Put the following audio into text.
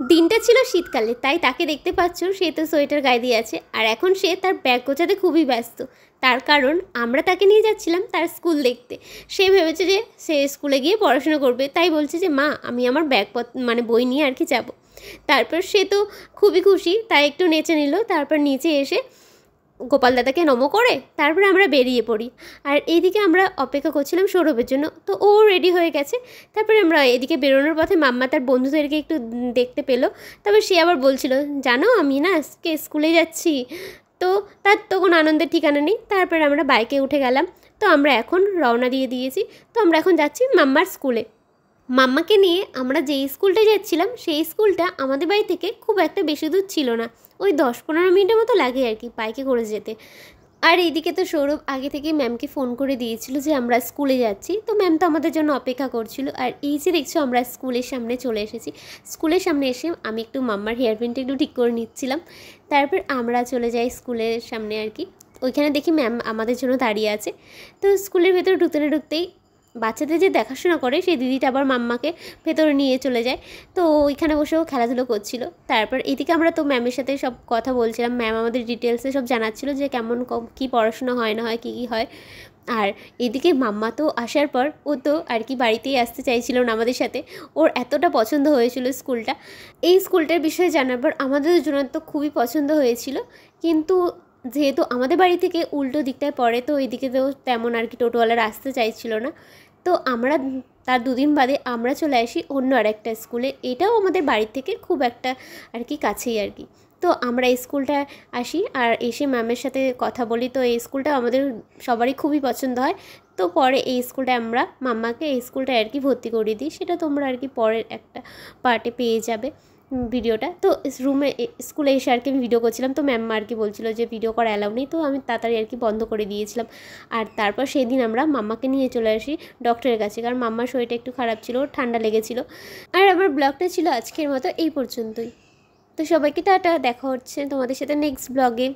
দিনটা ছিল শীতকালে, তাই তাকে দেখতে পাচ্ছ সে তো সোয়েটার গায়ে দিয়ে আছে, আর এখন সে তার ব্যাগ গোছাতে খুবই ব্যস্ত। তার কারণ আমরা তাকে নিয়ে যাচ্ছিলাম তার স্কুল দেখতে। সে ভেবেছে যে সে স্কুলে গিয়ে পড়াশোনা করবে, তাই বলছে যে মা আমি আমার মানে বই নিয়ে আর কি যাব। তারপর সে তো খুবই খুশি, তাই একটু নেচে নিল। তারপর নিচে এসে গোপাল দাদাকে নমো করে তারপরে আমরা বেরিয়ে পড়ি। আর এইদিকে আমরা অপেক্ষা করছিলাম সৌরভের জন্য, তো ও রেডি হয়ে গেছে। তারপরে আমরা এদিকে বেরোনোর পথে মাম্মা তার বন্ধুদেরকে একটু দেখতে পেলো। তারপর সে আবার বলছিল জানো আমি না আজকে স্কুলে যাচ্ছি। তো তার তো কোনো আনন্দের ঠিকানা নেই। তারপরে আমরা বাইকে উঠে গেলাম। তো আমরা এখন রওনা দিয়ে দিয়েছি। তো আমরা এখন যাচ্ছি মাম্মার স্কুলে। মাম্মাকে নিয়ে আমরা যেই স্কুলটায় যাচ্ছিলাম সেই স্কুলটা আমাদের বাড়ি থেকে খুব একটা বেশি দূর ছিল না, ওই 10-15 মিনিটের মতো লাগে আর কি বাইকে করে যেতে। আর এইদিকে তো সৌরভ আগে থেকে ম্যামকে ফোন করে দিয়েছিল যে আমরা স্কুলে যাচ্ছি, তো ম্যাম তো আমাদের জন্য অপেক্ষা করছিল। আর এই যে দেখছো আমরা স্কুলের সামনে চলে এসেছি। স্কুলের সামনে এসে আমি একটু মাম্মার হেয়ার পিনটা একটু ঠিক করে নিচ্ছিলাম। তারপর আমরা চলে যাই স্কুলের সামনে আর কি। ওইখানে দেখি ম্যাম আমাদের জন্য দাঁড়িয়ে আছে। তো স্কুলের ভেতরে ঢুকতেই বাচ্চাদের যে দেখাশোনা করে সেই দিদিটা আবার মাম্মাকে ভেতরে নিয়ে চলে যায়। তো ওইখানে বসেও খেলাধুলো করছিল। তারপর এদিকে আমরা তো ম্যামের সাথে সব কথা বলছিলাম। ম্যাম আমাদের ডিটেলসে সব জানাচ্ছিল যে কেমন কী পড়াশোনা হয় না হয়, কী কী হয়। আর এদিকে মাম্মা তো আসার পর ও তো আর কি বাড়িতেই আসতে চাইছিল না আমাদের সাথে। ওর এতটা পছন্দ হয়েছিল স্কুলটা। এই স্কুলটার বিষয়ে জানার পর আমাদের জন্য তো খুবই পছন্দ হয়েছিল। কিন্তু যেহেতু আমাদের বাড়ি থেকে উল্টো দিকটায় পড়ে, তো এইদিকে তো তেমন আর কি টোটোওয়ালারা আসতে চাইছিল না। তো আমরা তার 2 দিন বাদে আমরা চলে আসি অন্য আরেকটা স্কুলে। এটাও আমাদের বাড়ি থেকে খুব একটা আর কি কাছেই আর কি। তো আমরা এই স্কুলটা আসি আর এসে ম্যামের সাথে কথা বলি। তো এই স্কুলটা আমাদের সবারই খুবই পছন্দ হয়। তো পরে এই স্কুলটায় আমরা মাম্মাকে এই স্কুলটায় আর কি ভর্তি করিয়ে দিই। সেটা তোমরা আর কি পরের একটা পার্টে পেয়ে যাবে ভিডিওটা। তো স্কুলে এসে আর কি আমি ভিডিও করছিলাম। তো ম্যাম আর কি বলছিল যে ভিডিও করা অ্যালাউ নেই, তো আমি তাড়াতাড়ি আর কি বন্ধ করে দিয়েছিলাম। আর তারপর সেই দিন আমরা মাম্মাকে নিয়ে চলে আসি ডক্টরের কাছে, কারণ মাম্মার শরীরটা একটু খারাপ ছিল, ঠান্ডা লেগেছিল। আর আমার ব্লগটা ছিল আজকের মতো এই পর্যন্তই। তো সবাইকে টাটা, দেখা হচ্ছে তোমাদের সাথে নেক্সট ব্লগে।